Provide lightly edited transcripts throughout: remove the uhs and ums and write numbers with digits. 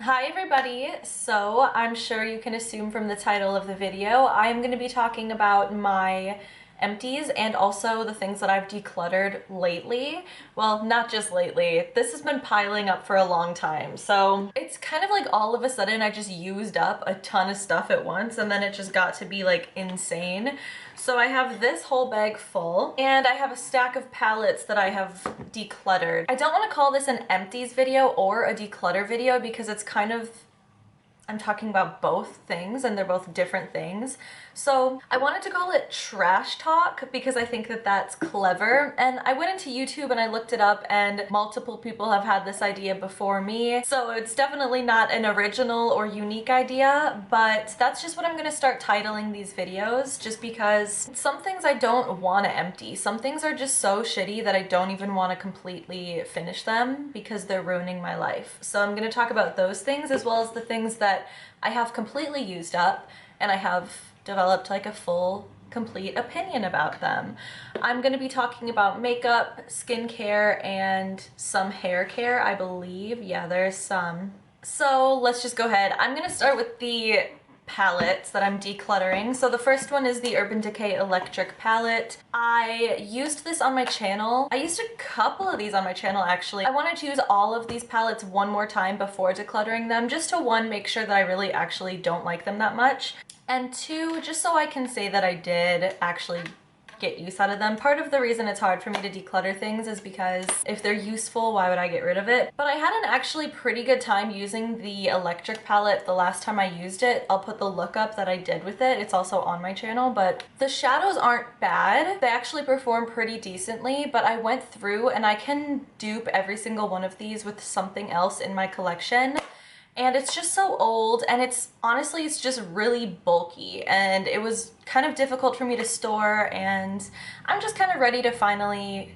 Hi everybody! So I'm sure you can assume from the title of the video, I'm going to be talking about my empties and also the things that I've decluttered lately. Well, not just lately. This has been piling up for a long time. So it's kind of like all of a sudden I just used up a ton of stuff at once and then it just got to be like insane. So I have this whole bag full and I have a stack of palettes that I have decluttered. I don't want to call this an empties video or a declutter video because it's kind of, I'm talking about both things and they're both different things. So I wanted to call it trash talk because I think that that's clever. And I went into YouTube and I looked it up and multiple people have had this idea before me. So it's definitely not an original or unique idea, but that's just what I'm gonna start titling these videos just because some things I don't want to empty. Some things are just so shitty that I don't even want to completely finish them because they're ruining my life. So I'm gonna talk about those things as well as the things that I have completely used up and I have developed like a full complete opinion about them. I'm going to be talking about makeup, skincare, and some hair care, I believe. Yeah, there's some. So let's just go ahead. I'm going to start with the palettes that I'm decluttering. So the first one is the Urban Decay Electric palette. I used this on my channel. I used a couple of these on my channel actually. I wanted to use all of these palettes one more time before decluttering them, just to one, make sure that I really actually don't like them that much, and two, just so I can say that I did actually get use out of them. Part of the reason it's hard for me to declutter things is because if they're useful, why would I get rid of it? But I had an actually pretty good time using the electric palette the last time I used it. I'll put the lookup that I did with it. It's also on my channel, but the shadows aren't bad. They actually perform pretty decently, but I went through and I can dupe every single one of these with something else in my collection. And it's just so old, and it's honestly, it's just really bulky, and it was kind of difficult for me to store, and I'm just kind of ready to finally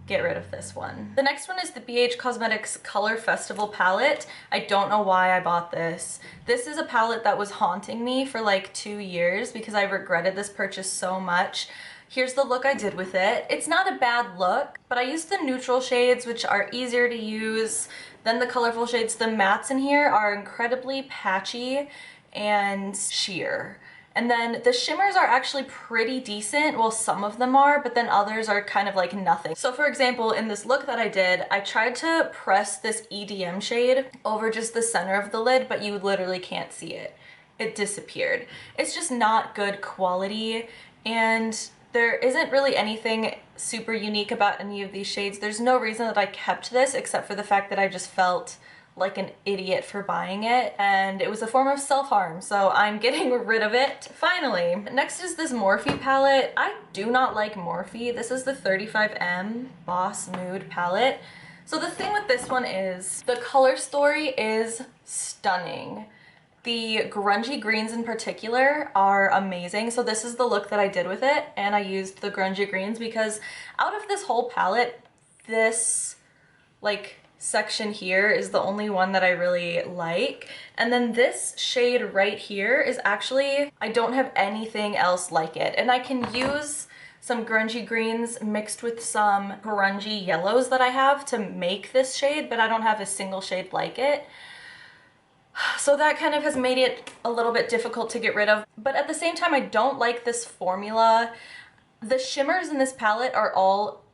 get rid of this one. The next one is the BH Cosmetics Color Festival palette. I don't know why I bought this. This is a palette that was haunting me for like 2 years because I regretted this purchase so much. Here's the look I did with it. It's not a bad look, but I used the neutral shades, which are easier to use than the colorful shades. The mattes in here are incredibly patchy and sheer. And then the shimmers are actually pretty decent. Well, some of them are, but then others are kind of like nothing. So for example, in this look that I did, I tried to press this EDM shade over just the center of the lid, but you literally can't see it. It disappeared. It's just not good quality, and there isn't really anything super unique about any of these shades. There's no reason that I kept this except for the fact that I just felt like an idiot for buying it, and it was a form of self-harm, so I'm getting rid of it finally. Next is this Morphe palette. I do not like Morphe. This is the 35M Boss Mood palette. So the thing with this one is the color story is stunning. The grungy greens in particular are amazing. So this is the look that I did with it, and I used the grungy greens because out of this whole palette, this like section here is the only one that I really like. And then this shade right here is actually, I don't have anything else like it. And I can use some grungy greens mixed with some grungy yellows that I have to make this shade, but I don't have a single shade like it. So that kind of has made it a little bit difficult to get rid of. But at the same time, I don't like this formula. The shimmers in this palette are all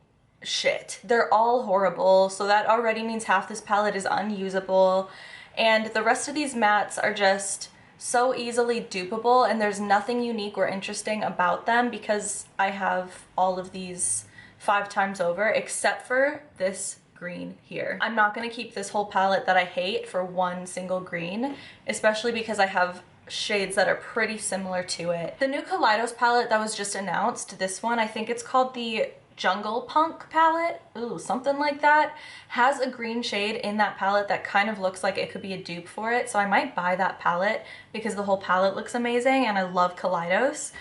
shit. They're all horrible. So that already means half this palette is unusable. And the rest of these mattes are just so easily dupable, and there's nothing unique or interesting about them because I have all of these 5 times over except for this green here. I'm not going to keep this whole palette that I hate for one single green, especially because I have shades that are pretty similar to it. The new Kaleidos palette that was just announced, this one, I think it's called the Jungle Punk palette, ooh, something like that, has a green shade in that palette that kind of looks like it could be a dupe for it, so I might buy that palette because the whole palette looks amazing and I love Kaleidos.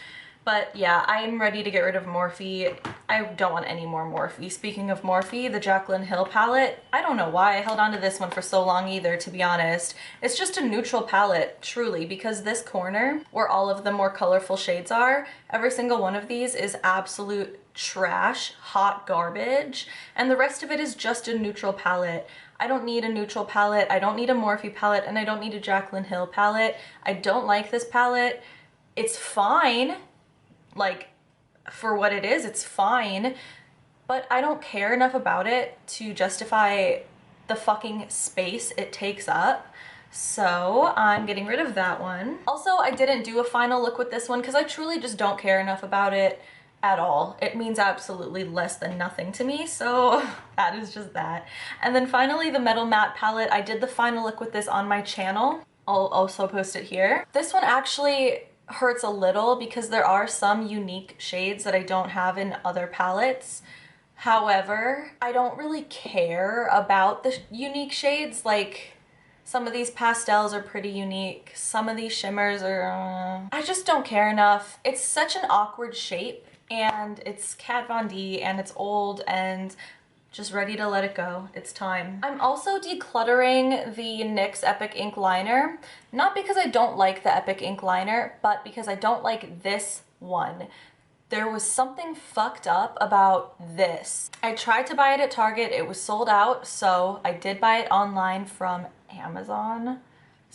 But yeah, I'm ready to get rid of Morphe. I don't want any more Morphe. Speaking of Morphe, the Jaclyn Hill palette, I don't know why I held on to this one for so long either, to be honest. It's just a neutral palette, truly, because this corner, where all of the more colorful shades are, every single one of these is absolute trash, hot garbage, and the rest of it is just a neutral palette. I don't need a neutral palette, I don't need a Morphe palette, and I don't need a Jaclyn Hill palette. I don't like this palette. It's fine. Like, for what it is, it's fine, but I don't care enough about it to justify the fucking space it takes up. So I'm getting rid of that one. Also, I didn't do a final look with this one because I truly just don't care enough about it at all. It means absolutely less than nothing to me, so that is just that. And then finally, the Metal Matte palette. I did the final look with this on my channel. I'll also post it here. This one actually hurts a little because there are some unique shades that I don't have in other palettes. However, I don't really care about the unique shades. Like, some of these pastels are pretty unique. Some of these shimmers are, I just don't care enough. It's such an awkward shape, and it's Kat Von D, and it's old, and just ready to let it go. It's time. I'm also decluttering the NYX Epic Ink Liner, not because I don't like the Epic Ink Liner, but because I don't like this one. There was something fucked up about this. I tried to buy it at Target, it was sold out, so I did buy it online from Amazon.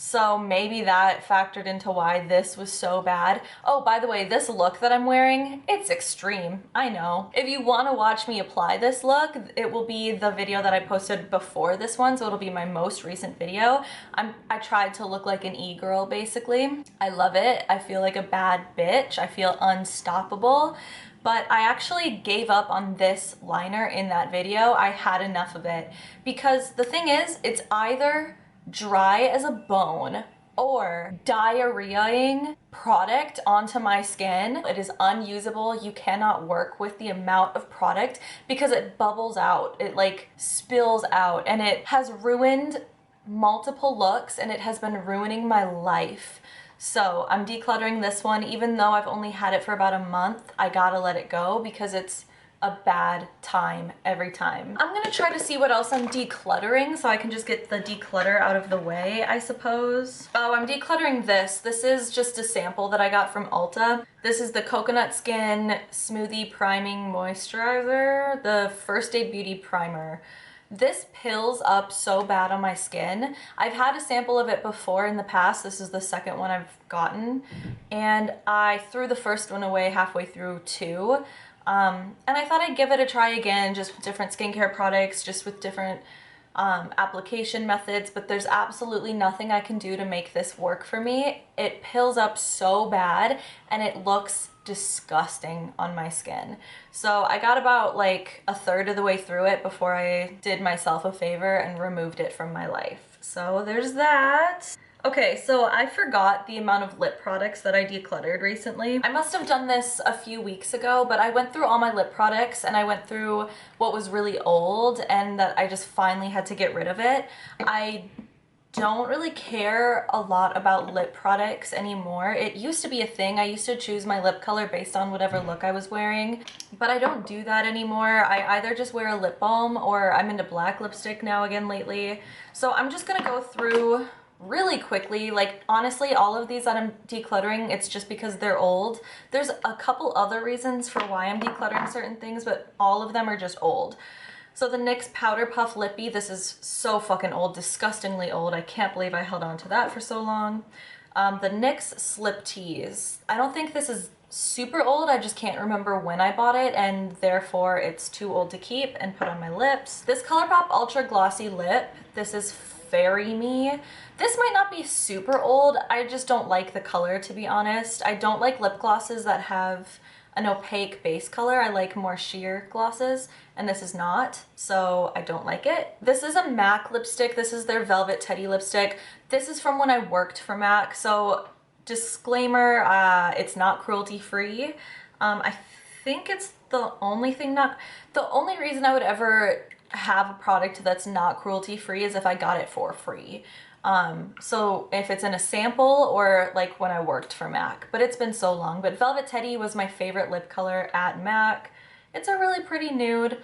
So maybe that factored into why this was so bad. Oh, by the way, this look that I'm wearing, it's extreme, I know. If you want to watch me apply this look, it will be the video that I posted before this one, so it'll be my most recent video. I tried to look like an e-girl, basically. I love it. I feel like a bad bitch. I feel unstoppable. But I actually gave up on this liner in that video. I had enough of it. Because the thing is, it's either dry as a bone or diarrheaing product onto my skin. It is unusable. You cannot work with the amount of product because it bubbles out. It like spills out, and it has ruined multiple looks, and it has been ruining my life. So I'm decluttering this one. Even though I've only had it for about a month, I gotta let it go because it's a bad time every time. I'm gonna try to see what else I'm decluttering so I can just get the declutter out of the way, I suppose. Oh, I'm decluttering this. This is just a sample that I got from Ulta. This is the Coconut Skin Smoothie Priming Moisturizer, the First Aid Beauty Primer. This pills up so bad on my skin. I've had a sample of it before in the past. This is the second one I've gotten, and I threw the first one away halfway through too. And I thought I'd give it a try again, just with different skincare products, just with different application methods, but there's absolutely nothing I can do to make this work for me. It pills up so bad, and it looks disgusting on my skin. So I got about like a third of the way through it before I did myself a favor and removed it from my life. So there's that. Okay, so I forgot the amount of lip products that I decluttered recently. I must have done this a few weeks ago, but I went through all my lip products and I went through what was really old and that I just finally had to get rid of it. I don't really care a lot about lip products anymore. It used to be a thing. I used to choose my lip color based on whatever look I was wearing, but I don't do that anymore. I either just wear a lip balm or I'm into black lipstick now again lately. So I'm just gonna go through really quickly. Like, honestly, all of these that I'm decluttering, it's just because they're old. There's a couple other reasons for why I'm decluttering certain things, but all of them are just old. So the NYX Powder Puff Lippy, this is so fucking old, disgustingly old. I can't believe I held on to that for so long. The NYX Slip Tease. I don't think this is super old, I just can't remember when I bought it, and therefore it's too old to keep and put on my lips. This ColourPop Ultra Glossy Lip, this is Fairy Me. This might not be super old, I just don't like the color, to be honest. I don't like lip glosses that have an opaque base color. I like more sheer glosses, and this is not, so I don't like it. This is a MAC lipstick. This is their Velvet Teddy lipstick. This is from when I worked for MAC, so disclaimer, it's not cruelty-free. I think it's the only thing the only reason I would ever have a product that's not cruelty-free is if I got it for free. So if it's in a sample or like when I worked for MAC, but it's been so long. But Velvet Teddy was my favorite lip color at MAC. It's a really pretty nude.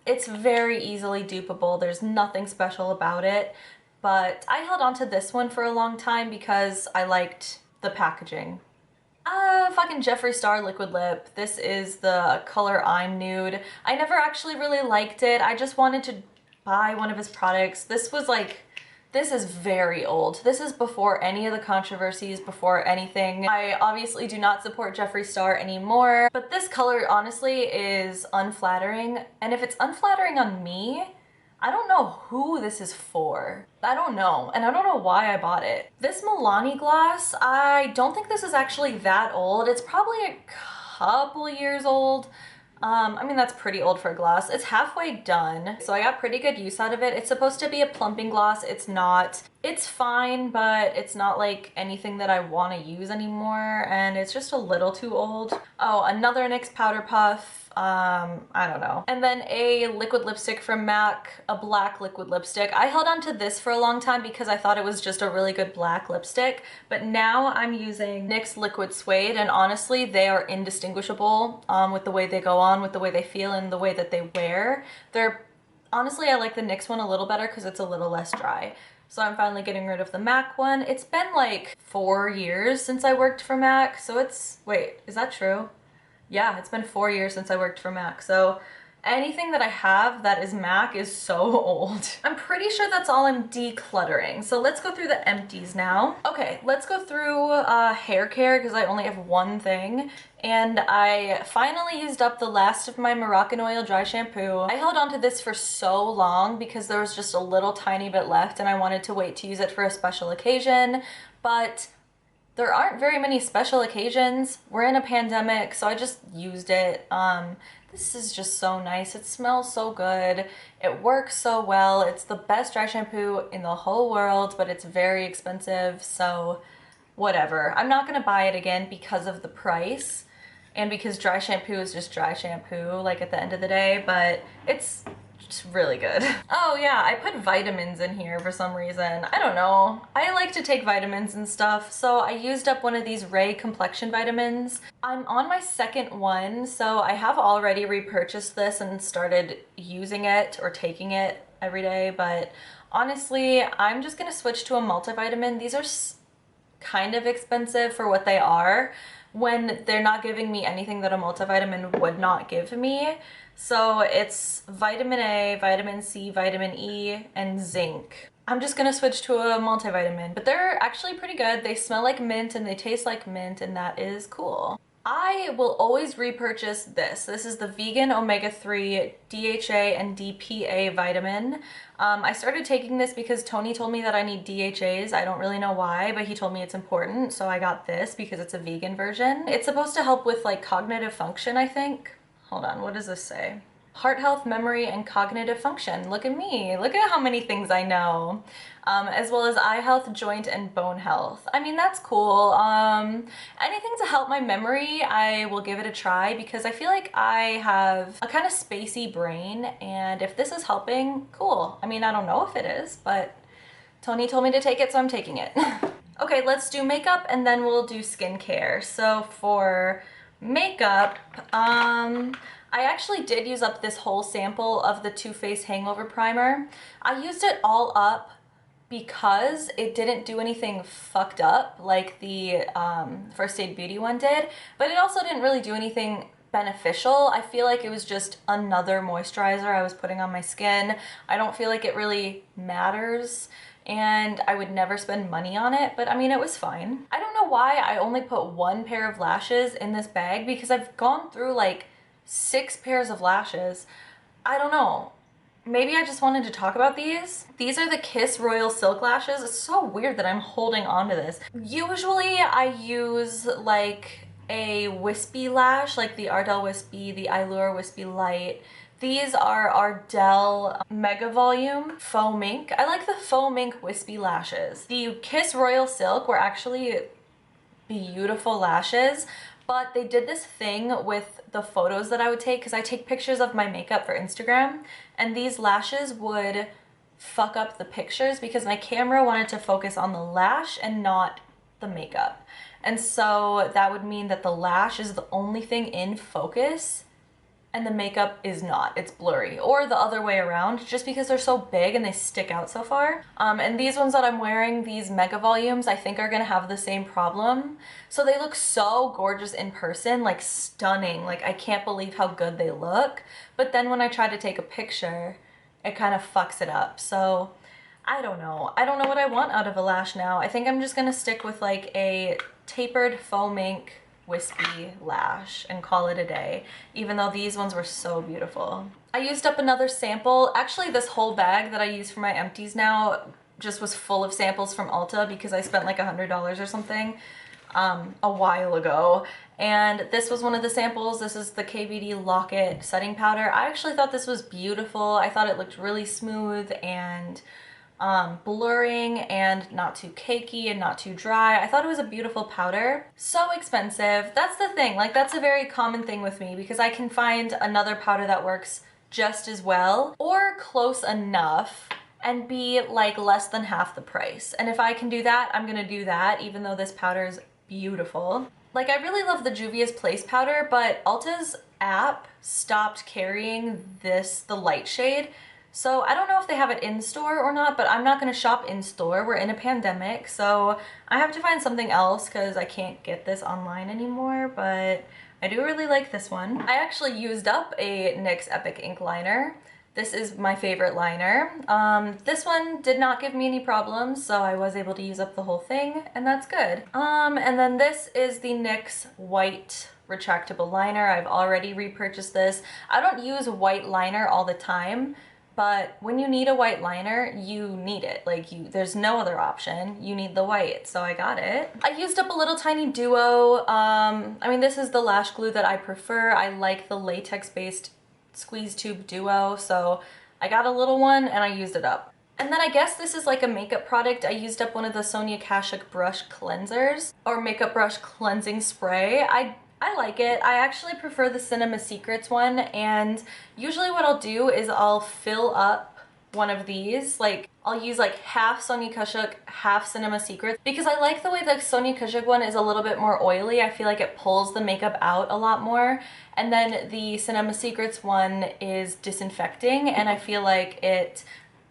It's very easily dupable. There's nothing special about it, but I held on to this one for a long time because I liked the packaging. Fucking Jeffree Star liquid lip. This is the color I'm Nude. I never actually really liked it. I just wanted to buy one of his products. This is very old. This is before any of the controversies, before anything. I obviously do not support Jeffree Star anymore, but this color honestly is unflattering. And if it's unflattering on me, I don't know who this is for. I don't know, and I don't know why I bought it. This Milani gloss, I don't think this is actually that old. It's probably a couple years old. I mean, that's pretty old for a gloss. It's halfway done, so I got pretty good use out of it. It's supposed to be a plumping gloss. It's not. It's fine, but it's not like anything that I want to use anymore, and it's just a little too old. Oh, another NYX Powder Puff. I don't know. And then a liquid lipstick from MAC, a black liquid lipstick. I held on to this for a long time because I thought it was just a really good black lipstick, but now I'm using NYX Liquid Suede, and honestly, they are indistinguishable with the way they go on, with the way they feel, and the way that they wear. Honestly, I like the NYX one a little better because it's a little less dry. So I'm finally getting rid of the MAC one. It's been like 4 years since I worked for MAC, so wait, is that true? Yeah, it's been 4 years since I worked for MAC, so anything that I have that is MAC is so old. I'm pretty sure that's all I'm decluttering. So let's go through the empties now. Okay, let's go through hair care because I only have one thing. And I finally used up the last of my Moroccan oil dry shampoo. I held on to this for so long because there was just a little tiny bit left and I wanted to wait to use it for a special occasion, but there aren't very many special occasions. We're in a pandemic, so I just used it. This is just so nice. It smells so good. It works so well. It's the best dry shampoo in the whole world, but it's very expensive, so whatever. I'm not gonna buy it again because of the price and because dry shampoo is just dry shampoo, like at the end of the day, but it's just really good. Oh yeah, I put vitamins in here for some reason. I don't know. I like to take vitamins and stuff, so I used up one of these Ray complexion vitamins. I'm on my second one, so I have already repurchased this and started using it or taking it every day, but honestly, I'm just gonna switch to a multivitamin. These are kind of expensive for what they are when they're not giving me anything that a multivitamin would not give me. So it's vitamin A, vitamin C, vitamin E, and zinc. I'm just gonna switch to a multivitamin, but they're actually pretty good. They smell like mint and they taste like mint, and that is cool. I will always repurchase this. This is the vegan omega-3 DHA and DPA vitamin. I started taking this because Tony told me that I need DHAs. I don't really know why, but he told me it's important, so I got this because it's a vegan version. It's supposed to help with like cognitive function, I think. Hold on, what does this say? Heart health, memory, and cognitive function. Look at me. Look at how many things I know. As well as eye health, joint, and bone health. I mean, that's cool. Anything to help my memory, I will give it a try because I feel like I have a kind of spacey brain, and if this is helping, cool. I mean, I don't know if it is, but Tony told me to take it, so I'm taking it. Okay, let's do makeup and then we'll do skincare. So for makeup, I actually did use up this whole sample of the Too Faced Hangover Primer. I used it all up because it didn't do anything fucked up like the First Aid Beauty one did, but it also didn't really do anything beneficial. I feel like it was just another moisturizer I was putting on my skin. I don't feel like it really matters, and I would never spend money on it, but I mean, it was fine. I don't know why I only put one pair of lashes in this bag because I've gone through like 6 pairs of lashes. I don't know. Maybe I just wanted to talk about these. These are the Kiss Royal Silk Lashes. It's so weird that I'm holding on to this. Usually I use like a wispy lash, like the Ardell Wispy, the Allure Wispy Light. These are Ardell Mega Volume Faux Mink. I like the Faux Mink wispy lashes. The Kiss Royal Silk were actually beautiful lashes, but they did this thing with the photos that I would take, because I take pictures of my makeup for Instagram, and these lashes would fuck up the pictures because my camera wanted to focus on the lash and not the makeup. And so that would mean that the lash is the only thing in focus and the makeup is not, it's blurry, or the other way around, just because they're so big and they stick out so far. And these ones that I'm wearing, these mega volumes, I think are gonna have the same problem. So they look so gorgeous in person, like stunning, like I can't believe how good they look. But then when I try to take a picture, it kind of fucks it up. So I don't know what I want out of a lash now. I think I'm just gonna stick with like a tapered faux mink wispy lash and call it a day, even though these ones were so beautiful. I used up another sample. Actually, this whole bag that I use for my empties now just was full of samples from Ulta because I spent like $100 or something a while ago. And this was one of the samples. This is the KVD Locket setting powder. I actually thought this was beautiful. I thought it looked really smooth and blurring and not too cakey and not too dry. I thought it was a beautiful powder. So expensive. That's the thing, like that's a very common thing with me because I can find another powder that works just as well or close enough and be like less than half the price. And if I can do that, I'm gonna do that, even though this powder is beautiful. Like I really love the Juvia's Place powder, but Ulta's app stopped carrying the light shade. So I don't know if they have it in store or not, but I'm not gonna shop in store. We're in a pandemic, so I have to find something else because I can't get this online anymore, but I do really like this one. I actually used up a NYX Epic Ink liner. This is my favorite liner. This one did not give me any problems, so I was able to use up the whole thing, and that's good. And then this is the NYX White Retractable Liner. I've already repurchased this. I don't use white liner all the time, but when you need a white liner, you need it. Like there's no other option. You need the white, so I got it. I used up a little tiny duo. I mean, this is the lash glue that I prefer. I like the latex-based squeeze tube duo, so I got a little one and I used it up. And then I guess this is like a makeup product. I used up one of the Sonia Kashuk brush cleansers or makeup brush cleansing spray. I like it. I actually prefer the Cinema Secrets one, and usually what I'll do is I'll fill up one of these. Like I'll use like half Sonia Kashuk, half Cinema Secrets, because I like the way the Sonia Kashuk one is a little bit more oily. I feel like it pulls the makeup out a lot more. And then the Cinema Secrets one is disinfecting, and I feel like it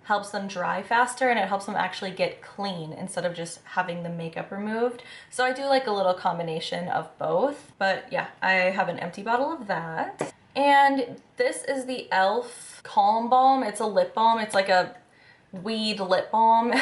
helps them dry faster and it helps them actually get clean instead of just having the makeup removed. So I do like a little combination of both, but yeah, I have an empty bottle of that. And this is the e.l.f. Calm Balm. It's a lip balm. It's like a weed lip balm.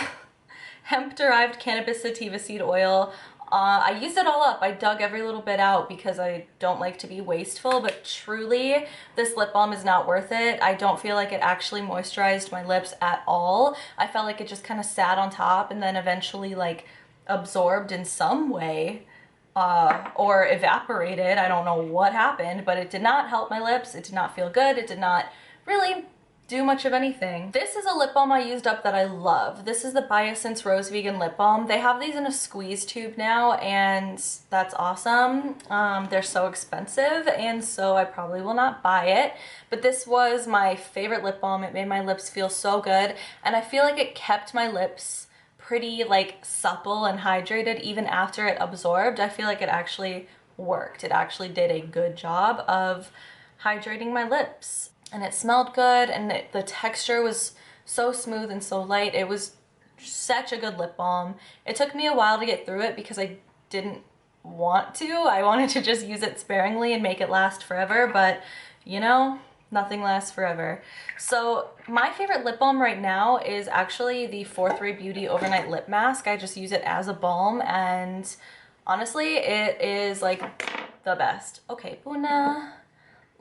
Hemp-derived cannabis sativa seed oil. I used it all up. I dug every little bit out because I don't like to be wasteful, but truly this lip balm is not worth it. I don't feel like it actually moisturized my lips at all. I felt like it just kind of sat on top and then eventually like absorbed in some way or evaporated. I don't know what happened, but it did not help my lips. It did not feel good. It did not really do much of anything. This is a lip balm I used up that I love. This is the Biosense Rose Vegan Lip Balm. They have these in a squeeze tube now, and that's awesome. They're so expensive, and so I probably will not buy it. But this was my favorite lip balm. It made my lips feel so good, and I feel like it kept my lips pretty like supple and hydrated even after it absorbed. I feel like it actually worked. It actually did a good job of hydrating my lips. And it smelled good, and the texture was so smooth and so light. It was such a good lip balm. It took me a while to get through it because I didn't want to. I wanted to just use it sparingly and make it last forever, but you know, nothing lasts forever. So my favorite lip balm right now is actually the 4-3 Beauty Overnight Lip Mask. I just use it as a balm, and honestly, it is like the best. Okay, Puna.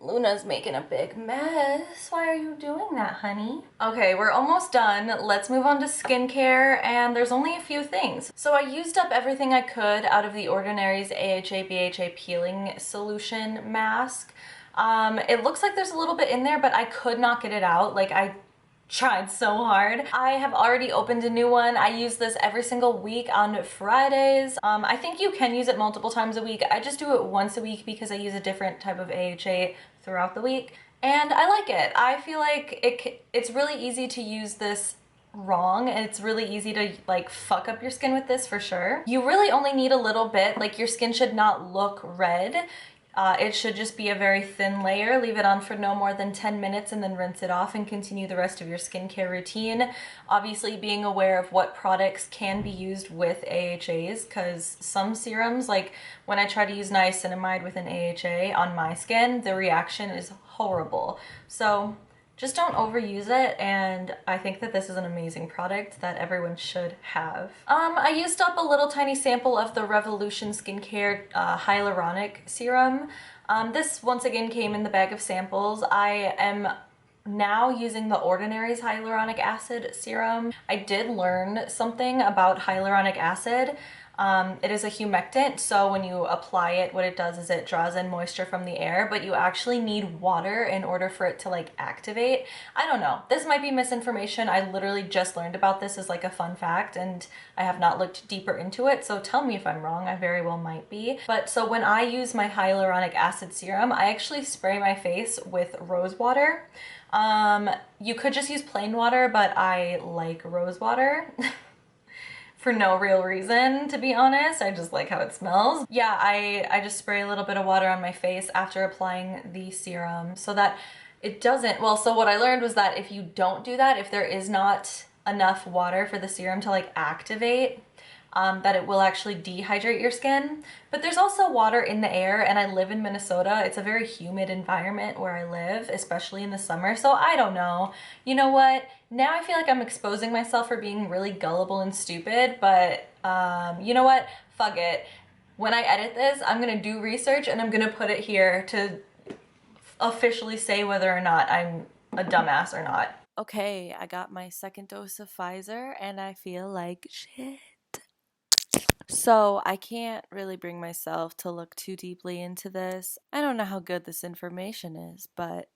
Luna's making a big mess. Why are you doing that, honey? Okay, we're almost done. Let's move on to skincare, and there's only a few things. So I used up everything I could out of the Ordinary's AHA BHA Peeling Solution Mask. It looks like there's a little bit in there, but I could not get it out. Like, I tried so hard. I have already opened a new one. I use this every single week on Fridays. I think you can use it multiple times a week. I just do it once a week because I use a different type of AHA throughout the week, and I like it. I feel like it's really easy to use this wrong, and it's really easy to like fuck up your skin with this for sure. You really only need a little bit. Like, your skin should not look red. It should just be a very thin layer. Leave it on for no more than 10 minutes and then rinse it off and continue the rest of your skincare routine. Obviously being aware of what products can be used with AHAs, because some serums, like when I try to use niacinamide with an AHA on my skin, the reaction is horrible. So just don't overuse it, and I think that this is an amazing product that everyone should have. I used up a little tiny sample of the Revolution Skincare Hyaluronic Serum. This once again came in the bag of samples. I am now using the Ordinary's hyaluronic acid serum. I did learn something about hyaluronic acid. It is a humectant, so when you apply it, what it does is it draws in moisture from the air, but you actually need water in order for it to like activate. I don't know. This might be misinformation. I literally just learned about this as like a fun fact, and I have not looked deeper into it, so tell me if I'm wrong. I very well might be. But so when I use my hyaluronic acid serum, I actually spray my face with rose water. You could just use plain water, but I like rose water. For no real reason, to be honest. I just like how it smells. Yeah, I just spray a little bit of water on my face after applying the serum so that it doesn't, well, so what I learned was that if you don't do that, if there is not enough water for the serum to like activate, that it will actually dehydrate your skin. But there's also water in the air, and I live in Minnesota. It's a very humid environment where I live, especially in the summer, so I don't know. You know what? Now I feel like I'm exposing myself for being really gullible and stupid, but you know what? Fuck it. When I edit this, I'm gonna do research and I'm gonna put it here to officially say whether or not I'm a dumbass or not. Okay, I got my second dose of Pfizer and I feel like shit. So I can't really bring myself to look too deeply into this. I don't know how good this information is, but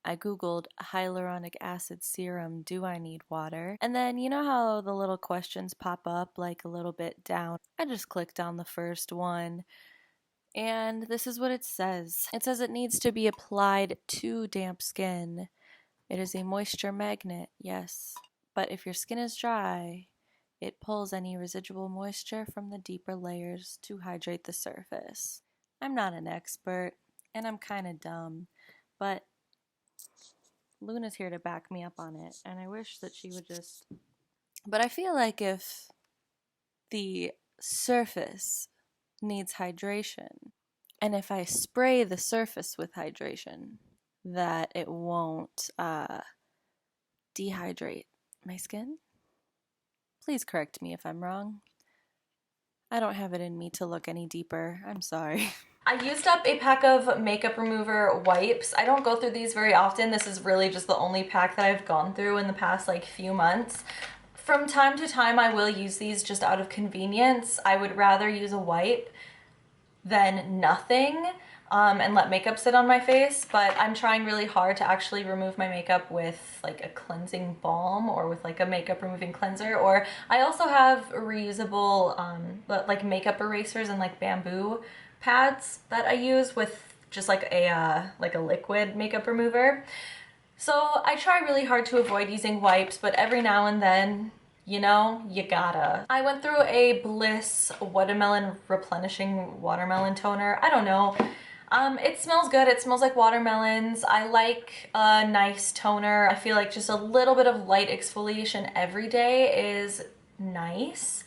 I googled hyaluronic acid serum, do I need water? And then you know how the little questions pop up like a little bit down? I just clicked on the first one. And this is what it says. It says it needs to be applied to damp skin. It is a moisture magnet, yes. But if your skin is dry, it pulls any residual moisture from the deeper layers to hydrate the surface. I'm not an expert, and I'm kind of dumb, but Luna's here to back me up on it, and I wish that she would just... But I feel like if the surface needs hydration, and if I spray the surface with hydration, that it won't dehydrate my skin? Please correct me if I'm wrong. I don't have it in me to look any deeper. I'm sorry. I used up a pack of makeup remover wipes. I don't go through these very often. This is really just the only pack that I've gone through in the past like few months. From time to time, I will use these just out of convenience. I would rather use a wipe than nothing and let makeup sit on my face, but I'm trying really hard to actually remove my makeup with like a cleansing balm or with like a makeup removing cleanser. Or I also have reusable like makeup erasers and like bamboo pads that I use with just like a liquid makeup remover. So I try really hard to avoid using wipes, but every now and then, you know, you gotta. I went through a Bliss Watermelon Replenishing Watermelon Toner. I don't know. It smells good. It smells like watermelons. I like a nice toner. I feel like just a little bit of light exfoliation every day is nice.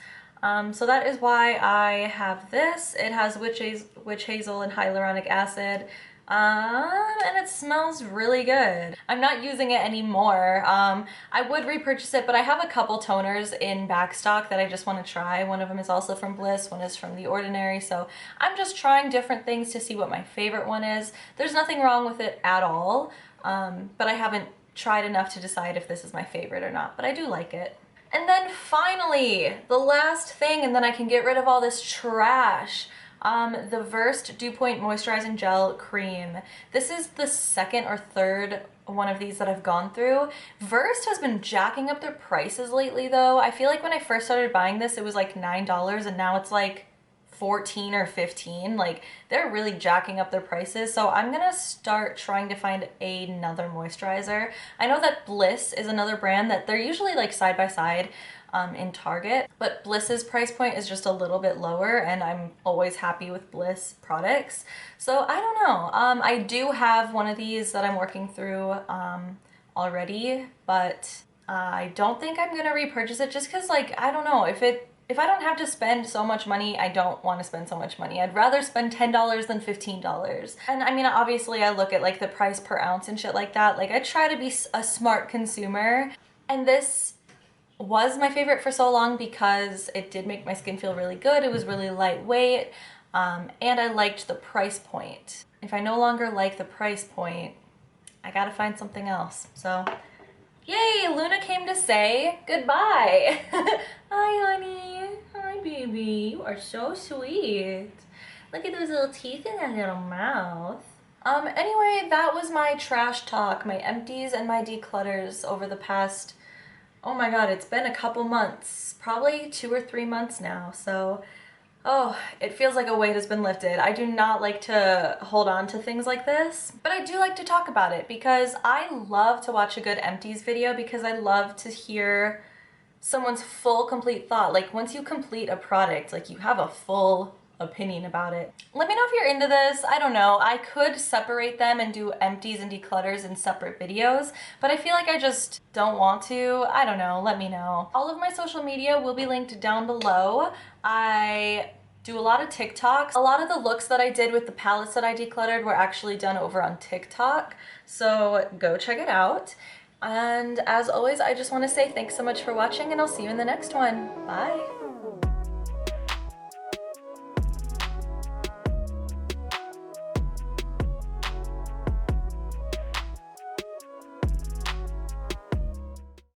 So that is why I have this. It has witch hazel and hyaluronic acid. And it smells really good. I'm not using it anymore. I would repurchase it, but I have a couple toners in backstock that I just want to try. One of them is also from Bliss, one is from The Ordinary, so I'm just trying different things to see what my favorite one is. There's nothing wrong with it at all, but I haven't tried enough to decide if this is my favorite or not, but I do like it. And then finally, the last thing, and then I can get rid of all this trash. The Versed Dew Point Moisturizing Gel Cream. This is the second or third one of these that I've gone through. Versed has been jacking up their prices lately though. I feel like when I first started buying this, it was like $9 and now it's like 14 or 15. Like, they're really jacking up their prices. So I'm gonna start trying to find another moisturizer. I know that Bliss is another brand that they're usually like side by side in Target, but Bliss's price point is just a little bit lower, and I'm always happy with Bliss products. So I don't know. I do have one of these that I'm working through already, but I don't think I'm gonna repurchase it just because, like, I don't know, if I don't have to spend so much money, I don't want to spend so much money. I'd rather spend $10 than $15. And I mean, obviously I look at like the price per ounce and shit like that. Like, I try to be a smart consumer. And this was my favorite for so long because it did make my skin feel really good. It was really lightweight, and I liked the price point. If I no longer like the price point, I gotta find something else. So, yay, Luna came to say goodbye. Hi, honey. Hi, baby. You are so sweet. Look at those little teeth in that little mouth. Anyway, that was my trash talk, my empties and my declutters over the past, oh my god, it's been a couple months, probably 2 or 3 months now, so, oh, it feels like a weight has been lifted. I do not like to hold on to things like this, but I do like to talk about it because I love to watch a good empties video because I love to hear someone's full, complete thought. Like, once you complete a product, like, you have a full opinion about it. Let me know if you're into this. I don't know. I could separate them and do empties and declutters in separate videos, but I feel like I just don't want to. I don't know. Let me know. All of my social media will be linked down below. I do a lot of TikToks. A lot of the looks that I did with the palettes that I decluttered were actually done over on TikTok, so go check it out. And as always, I just want to say thanks so much for watching, and I'll see you in the next one. Bye!